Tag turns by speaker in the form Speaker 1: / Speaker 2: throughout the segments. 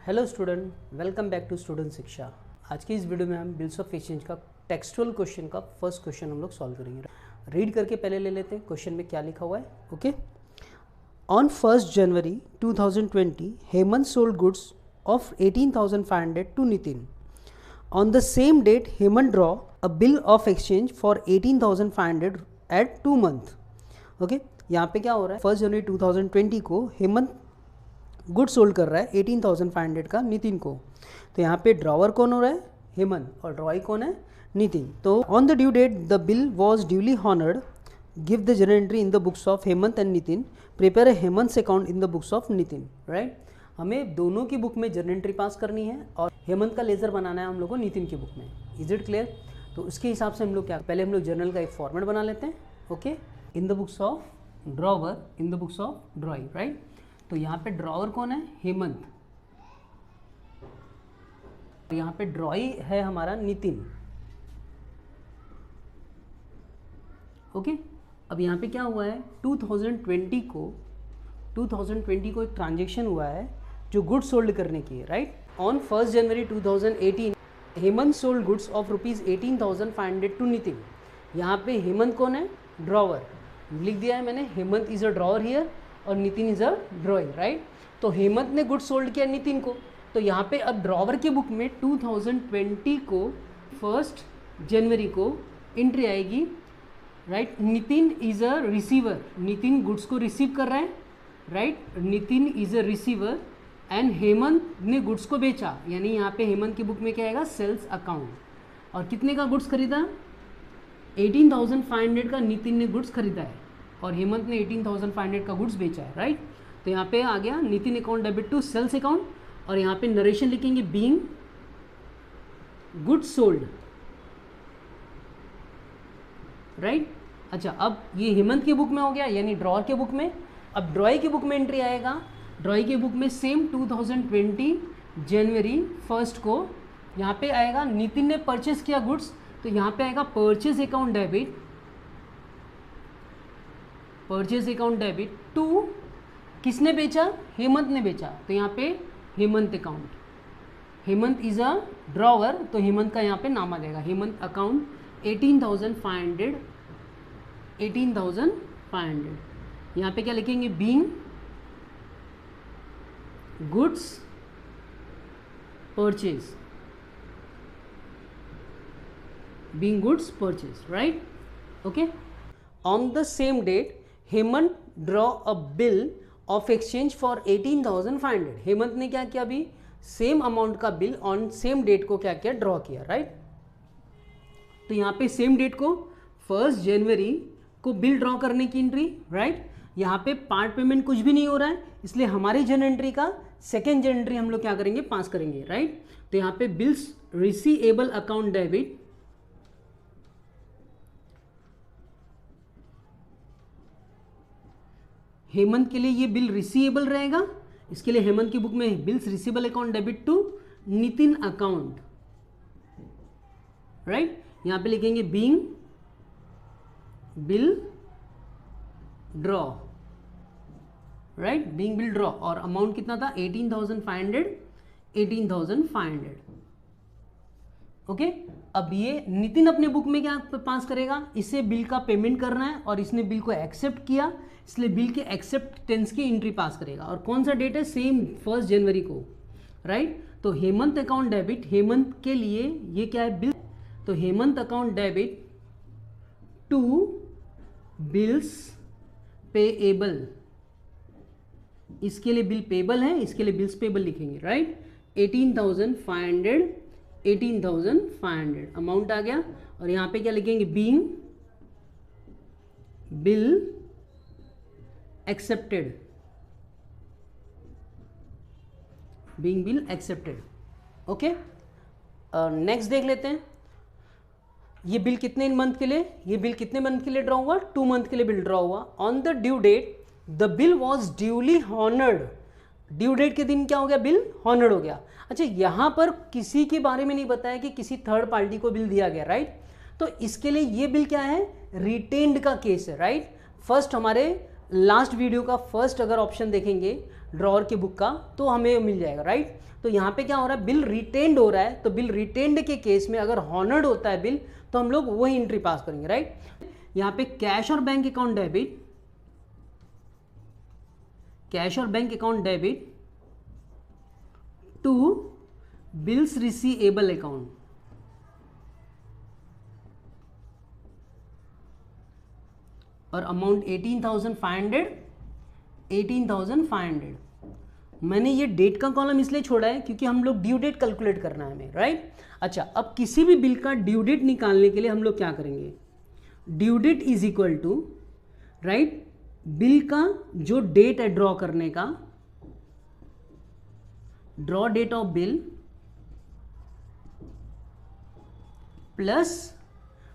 Speaker 1: Hello student, welcome back to student Shiksha. आज की इस वीडियो में हम बिल्स ऑफ एक्सचेंज का टेक्सचुअल क्वेश्चन का फर्स्ट क्वेश्चन हम लोग सॉल्व करेंगे। रीड करके पहले ले लेते हैं क्वेश्चन में क्या लिखा हुआ है। Okay, on 1st January 2020 Hemant sold goods of 18,500 to Nitin. On the same date Hemant draw a bill of exchange for 18,500 at 2 month। Okay, यहाँ पे क्या हो रहा है, 1st January 2020 को हेमंत गुड सोल्ड कर रहा है 18,500 का नितिन को। तो यहाँ पे ड्रॉवर कौन हो रहा है, हेमंत, और ड्रॉई कौन है, नितिन। तो on the due date the bill was duly honoured, give the journal entry in the books of Hemant and Nitin, prepare Hemant account in the books of Nitin. Right, हमें दोनों की बुक में जर्नल एंट्री पास करनी है और हेमंत का लेजर बनाना है हम लोग को नितिन की बुक में। Is it clear? तो उसके हिसाब से हम लोग क्या, पहले हम लोग जर्नल का एक फॉर्मेट बना लेते हैं। Okay, in the books of drawer, in the books of ड्रॉई। Right, तो यहाँ पे ड्रॉवर कौन है, हेमंत, यहाँ पे ड्रॉई है हमारा नितिन। ओके, अब यहाँ पे क्या हुआ है, 2020 को एक ट्रांजेक्शन हुआ है जो गुड्स सोल्ड करने की है। Right, on 1st January 2018 Hemant sold goods of ₹18,500 to Nitin. यहाँ पे हेमंत कौन है, ड्रॉवर, लिख दिया है मैंने, Hemant is a drawer here और Nitin is a drawing. Right, तो हेमंत ने गुड सोल्ड किया नितिन को। तो यहाँ पे अब ड्रॉवर की बुक में 2020 को 1st January को एंट्री आएगी। Right, Nitin is a receiver, Nitin goods को रिसीव कर रहा है। Right, Nitin is a receiver and Hemant ने गुड्स को बेचा, यानी यहाँ पे हेमंत की बुक में क्या आएगा, सेल्स अकाउंट। और कितने का गुड्स खरीदा, 18,500 का नितिन ने गुड्स खरीदा है और हेमंत ने 18,500 का गुड्स बेचा है। राइट, तो यहाँ पे आ गया Nitin account debit to sales account, और यहाँ पे नरेशन लिखेंगे बीइंग गुड्स सोल्ड। राइट, अच्छा, अब ये हेमंत की बुक में हो गया, यानी ड्रॉअर के बुक में। अब ड्रॉई की बुक में एंट्री आएगा, ड्रॉई की बुक में सेम 2020 January 1st को यहाँ पे आएगा नितिन ने परचेस किया गुड्स, तो यहाँ पे आएगा purchase account debit, purchase account debit to, किसने बेचा, हेमंत ने बेचा, तो यहाँ पे Hemant account, Hemant is a drawer, तो हेमंत का यहाँ पे नाम आ जाएगा, हेमंत अकाउंट 18,500, 18,500। यहाँ पे क्या लिखेंगे, being goods purchase, being goods purchase. Right, okay, on the same date Hemant draw a bill of exchange for 18,500। Hemant ने क्या किया, अभी सेम अमाउंट का बिल ऑन सेम डेट को क्या किया, ड्रॉ किया। राइट, तो यहाँ पे सेम डेट को 1st January को बिल ड्रॉ करने की एंट्री। राइट, यहाँ पे पार्ट पेमेंट कुछ भी नहीं हो रहा है, इसलिए हमारी जर्नल एंट्री का सेकेंड जर्नल एंट्री हम लोग क्या करेंगे, पास करेंगे। राइट, तो यहाँ पे bills receivable account debit, Hemant के लिए ये बिल रिसीवेबल रहेगा, इसके लिए हेमंत की बुक में bills receivable account debit to Nitin account. Right, यहां पे लिखेंगे being bill draw. Right, being bill draw, और अमाउंट कितना था, 18,500, 18,500। ओके, अब ये नितिन अपने बुक में क्या पास करेगा, इसे बिल का पेमेंट करना है और इसने बिल को एक्सेप्ट किया, इसलिए बिल के एक्सेप्टेंस की एंट्री पास करेगा। और कौन सा डेट है, सेम 1st January को। राइट, तो हेमंत अकाउंट डेबिट, हेमंत के लिए ये क्या है, बिल, तो Hemant account debit to bills payable, इसके लिए बिल पेबल है, इसके लिए बिल्स पेबल लिखेंगे। राइट, 18,500, 18,500 अमाउंट आ गया, और यहाँ पे क्या लिखेंगे, being bill accepted, being bill accepted. Okay, next देख लेते हैं, ये बिल कितने मंथ के लिए, ये बिल कितने मंथ के लिए ड्रॉ हुआ, 2 month के लिए बिल ड्रॉ हुआ। On the due date the bill was duly honoured, due date के दिन क्या हो गया, बिल हॉनर्ड हो गया। अच्छा, यहाँ पर किसी के बारे में नहीं बताया कि किसी थर्ड पार्टी को बिल दिया गया। राइट, तो इसके लिए ये बिल क्या है, रिटेन्ड का केस है। राइट, फर्स्ट हमारे लास्ट वीडियो का फर्स्ट अगर ऑप्शन देखेंगे ड्रॉअर के बुक का तो हमें मिल जाएगा, राइट। तो यहाँ पे क्या हो रहा है, बिल रिटेन्ड हो रहा है, तो बिल रिटेन्ड के केस में अगर हॉनर्ड होता है बिल तो हम लोग वही एंट्री पास करेंगे, राइट। यहाँ पे कैश और बैंक अकाउंट डेबिट, कैश और bank account debit to bills receivable account, और अमाउंट 18,500, 18,500। मैंने ये डेट का कॉलम इसलिए छोड़ा है क्योंकि हम लोग ड्यू डेट कैलकुलेट करना है हमें, राइट। अच्छा, अब किसी भी बिल का ड्यू डेट निकालने के लिए हम लोग क्या करेंगे, due date is equal to, right, bill का जो डेट है ड्रॉ करने का, draw date of bill plus,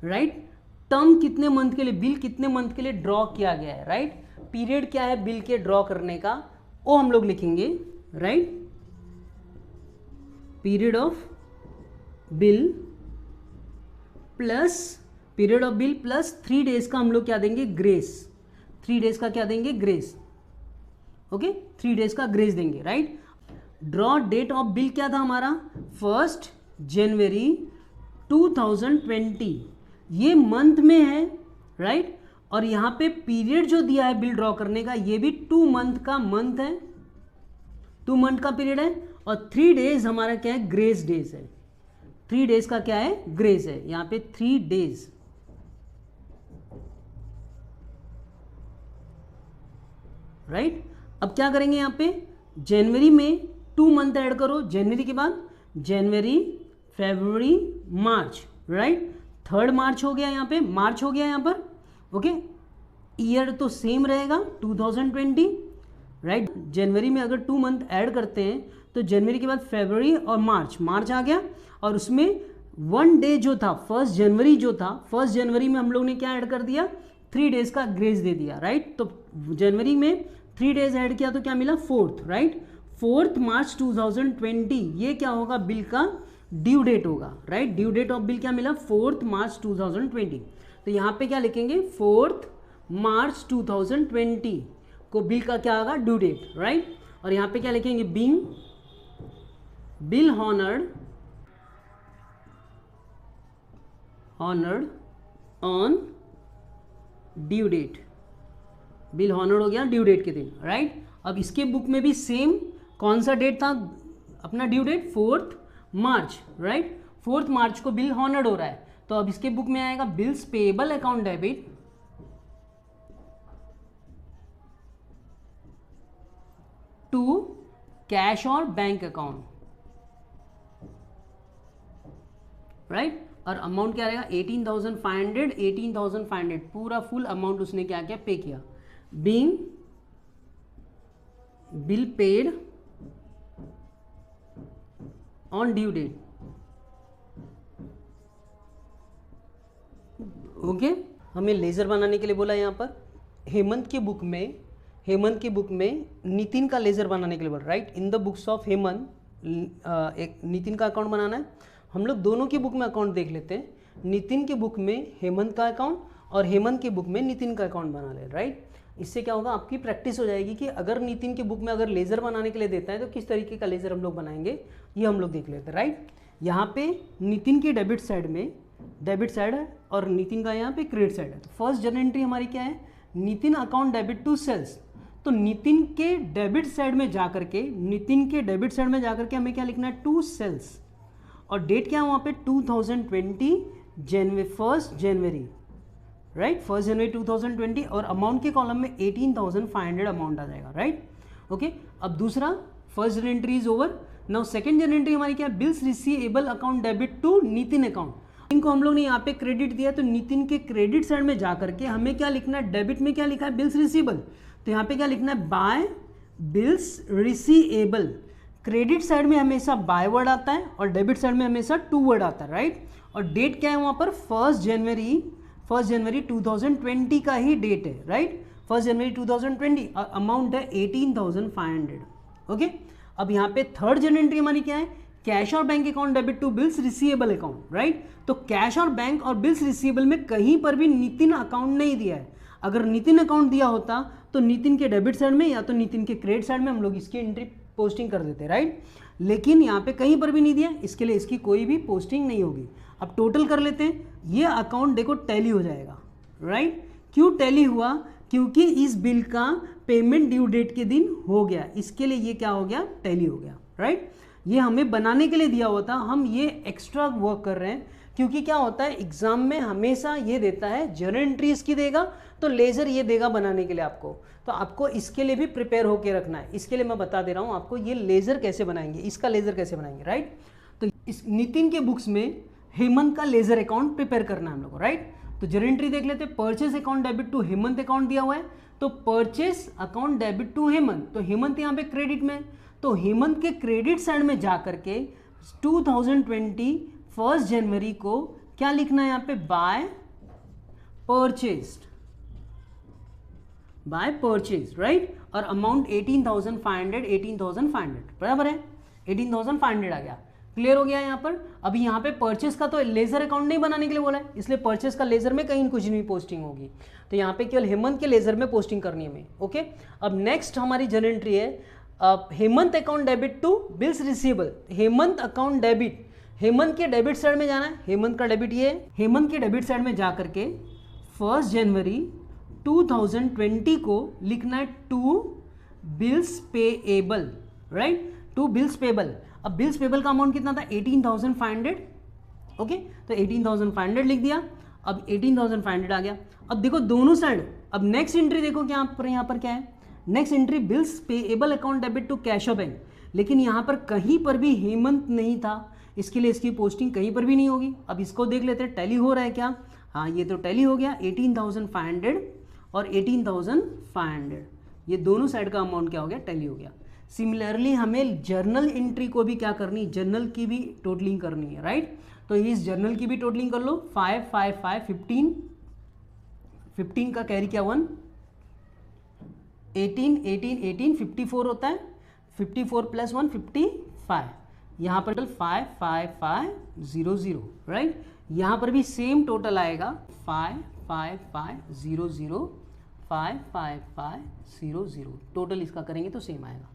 Speaker 1: right, term कितने मंथ के लिए, बिल कितने मंथ के लिए ड्रॉ किया गया है, राइट, पीरियड क्या है बिल के ड्रॉ करने का वो हम लोग लिखेंगे, right, period of bill plus, period of bill plus 3 days का हम लोग क्या देंगे, ग्रेस, 3 डेज का क्या देंगे, ग्रेस, ओके, 3 डेज का ग्रेस देंगे, right. Draw date of bill क्या था हमारा, 1 जनवरी 2020, ये मंथ में है, राइट। और यहाँ पे पीरियड जो दिया है बिल ड्रॉ करने का ये भी 2 मंथ का मंथ है, 2 मंथ का पीरियड है, और 3 डेज हमारा क्या है, ग्रेस डेज है, 3 डेज का क्या है, ग्रेस है, यहाँ पे 3 डेज, राइट। अब क्या करेंगे, यहाँ पे जनवरी में 2 मंथ ऐड करो, जनवरी के बाद जनवरी, फरवरी, मार्च, राइट, 3rd मार्च हो गया, यहाँ पे मार्च हो गया यहाँ पर, ओके। ईयर तो सेम रहेगा 2020, राइट। जनवरी में अगर 2 मंथ ऐड करते हैं तो जनवरी के बाद फरवरी और मार्च, मार्च आ गया, और उसमें 1 डे जो था 1 जनवरी जो था, 1 जनवरी में हम लोग ने क्या ऐड कर दिया, 3 डेज का ग्रेस दे दिया, राइट। तो जनवरी में 3 डेज ऐड किया तो क्या मिला, 4th, राइट, 4th मार्च 2020, ये क्या होगा, बिल का ड्यू डेट होगा, right. Due date of bill क्या मिला, 4th मार्च 2020। तो यहाँ पे क्या लिखेंगे, 4th मार्च 2020 को बिल का क्या होगा, ड्यू डेट, राइट। और यहाँ पे क्या लिखेंगे, being bill honoured on due date, bill honoured हो गया ड्यू डेट के दिन, राइट। अब इसके बुक में भी सेम कौन सा डेट था अपना ड्यू डेट, 4th मार्च, राइट, 4th मार्च को बिल हॉनर्ड हो रहा है, तो अब इसके बुक में आएगा bills payable account debit to cash और बैंक अकाउंट, राइट। और अमाउंट क्या रहेगा, 18,500, 18,500 पूरा फुल अमाउंट उसने क्या किया, पे किया, being bill paid on due date, okay. हमें लेजर बनाने के लिए बोला यहाँ पर, हेमंत की बुक में नितिन का लेजर बनाने के लिए बोला, right. In the books of Hemant एक नितिन का अकाउंट बनाना है, हम लोग दोनों की बुक में अकाउंट देख लेते हैं, नितिन की बुक में हेमंत का अकाउंट और हेमंत की बुक में नितिन का अकाउंट बना ले, राइट। इससे क्या होगा, आपकी प्रैक्टिस हो जाएगी कि अगर नितिन की बुक में अगर लेजर बनाने के लिए देता है तो किस तरीके का लेजर हम लोग बनाएंगे, ये हम लोग देख लेते हैं, राइट। यहाँ पे नितिन की डेबिट साइड में डेबिट साइड है और नितिन का यहाँ पे क्रेडिट साइड है। तो फर्स्ट जर्नल एंट्री हमारी क्या है, Nitin account debit to sales, तो नितिन के डेबिट साइड में जाकर के हमें क्या लिखना है, टू सेल्स, और डेट क्या है वहाँ पे 2020 1 जनवरी, राइट, 1 जनवरी 2020, और अमाउंट के कॉलम में 18,500 अमाउंट आ जाएगा, राइट, ओके। अब दूसरा first journal entry is over, now second journal entry हमारी क्या है, bills receivable account debit to Nitin account, इनको हम लोग ने यहाँ पे क्रेडिट दिया, तो नितिन के क्रेडिट साइड में जाकर के हमें क्या लिखना है, डेबिट में क्या लिखा है, बिल्स रिसीवेबल, तो यहाँ पे क्या लिखना है, by bills receivable. Credit side में हमेशा बाय वर्ड आता है और डेबिट साइड में हमेशा टू वर्ड आता है, राइट। और डेट क्या है वहाँ पर, 1 जनवरी 2020 का ही डेट है, राइट, 1 जनवरी 2020, और अमाउंट है 18,500, ओके। अब यहाँ पे थर्ड जर्नल एंट्री हमारी क्या है, कैश और bank account debit to bills receivable account, right. तो कैश और बैंक और बिल्स रिसीवेबल में कहीं पर भी नितिन अकाउंट नहीं दिया है। अगर नितिन अकाउंट दिया होता तो नितिन के डेबिट साइड में या तो नितिन के क्रेडिट साइड में हम लोग इसकी एंट्री पोस्टिंग कर देते, राइट। लेकिन यहाँ पे कहीं पर भी नहीं दिया, इसके लिए इसकी कोई भी पोस्टिंग नहीं होगी। अब टोटल कर लेते हैं, ये अकाउंट देखो टैली हो जाएगा, राइट। क्यों टैली हुआ? क्योंकि इस बिल का पेमेंट ड्यू डेट के दिन हो गया, इसके लिए ये क्या हो गया, टैली हो गया, राइट। ये हमें बनाने के लिए दिया हुआ था, हम ये एक्स्ट्रा वर्क कर रहे हैं क्योंकि क्या होता है एग्जाम में हमेशा ये देता है जर्नल एंट्री इसकी देगा तो लेजर ये देगा बनाने के लिए आपको, तो आपको इसके लिए भी प्रिपेयर होके रखना है। इसके लिए मैं बता दे रहा हूँ आपको ये लेजर कैसे बनाएंगे, इसका लेजर कैसे बनाएंगे, राइट। तो इस नितिन के बुक्स में हेमंत का लेजर अकाउंट प्रिपेयर करना है हम लोग को, राइट। तो जर्नल एंट्री देख लेते हैं, purchase account debit to Hemant account दिया हुआ है, तो purchase account debit to Hemant, तो हेमंत यहाँ पे क्रेडिट में, तो हेमंत के क्रेडिट साइड में जा करके 2020 1 जनवरी को क्या लिखना है यहाँ पे, बाय परचेज, राइट। और अमाउंट 18,500 बराबर है, 18,500 आ गया, क्लियर हो गया यहाँ पर। अभी यहाँ पे परचेस का तो लेजर अकाउंट नहीं बनाने के लिए बोला है, इसलिए परचेस का लेजर में कहीं कुछ नहीं पोस्टिंग होगी, तो यहाँ पे केवल हेमंत के लेजर में पोस्टिंग करनी है हमें, ओके। अब नेक्स्ट हमारी जर्नल एंट्री है Hemant account debit to bills receivable, Hemant account debit, Hemant के डेबिट साइड में जाना है, हेमंत का डेबिट ये है, हेमंत के डेबिट साइड में जा करके 1 जनवरी 2020 को लिखना है to bills payable, right, to bills payable. अब बिल्स पेएबल का अमाउंट कितना था, 18,500, ओके, तो 18,500 लिख दिया। अब 18,500 आ गया। अब देखो दोनों साइड, अब नेक्स्ट एंट्री देखो क्या यहाँ पर क्या है, next entry bills payable account debit to cash of bank, लेकिन यहाँ पर कहीं पर भी हेमंत नहीं था, इसके लिए इसकी पोस्टिंग कहीं पर भी नहीं होगी। अब इसको देख लेते हैं टैली हो रहा है क्या, हाँ ये तो टैली हो गया, 18,500 और 18,500 ये दोनों साइड का अमाउंट क्या हो गया, टैली हो गया। सिमिलरली हमें जर्नल एंट्री को भी क्या करनी, जर्नल की भी टोटलिंग करनी है, राइट। तो इस जर्नल की भी टोटलिंग कर लो, 5 5 5 15, 15 का कैरी क्या 1, 18 18 18 54 होता है, 54 प्लस 1 55, यहाँ पर टोटल 5 5 5 0 0, राइट। यहाँ पर भी सेम टोटल आएगा 5 5 5 0 0 5 5 5 0 0, टोटल इसका करेंगे तो सेम आएगा।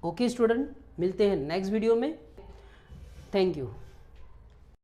Speaker 1: ओके स्टूडेंट, मिलते हैं नेक्स्ट वीडियो में, थैंक यू।